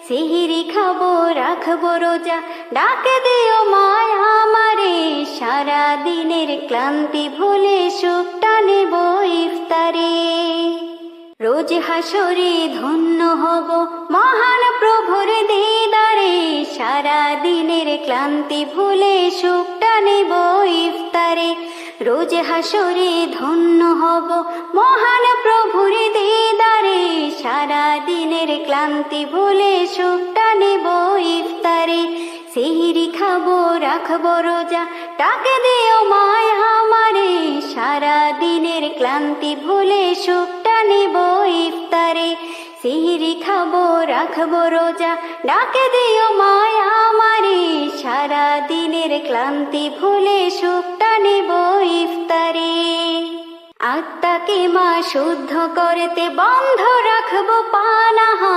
সিহিরি খাবো রাখবো রোজা, ডাকে দিও মায় আমারে, সারা দিনের ক্লান্তি ভুলে সুখটা নেব ইফতারে। রোজ হাসরে ধন্য হব মহান প্রভুর দিদারে, সারা দিনের ক্লান্তি ভুলে সুখটা নেব ইফতারে। রোজ হাসরে ধন্য হব মহান প্রভুর দিদারে, সারা দিনের ক্লান্তি ভুলে সুখটা নেব ইফতারে। সিহিরি খাবো রাখবো রোজা, ডাকে দিও মায় আমারে, সারা দিনের ক্লান্তি ভুলে সুখটা নেব ইফতারে। সিহিরি খাবো রাখবো রোজা, ডাকে দিও মায় আমারে, সারা দিনের ক্লান্তি ভুলে সুখটা নেব ইফতারে। আত্মাকে মা শুদ্ধ করতে বন্ধ রাখবো পানাহার।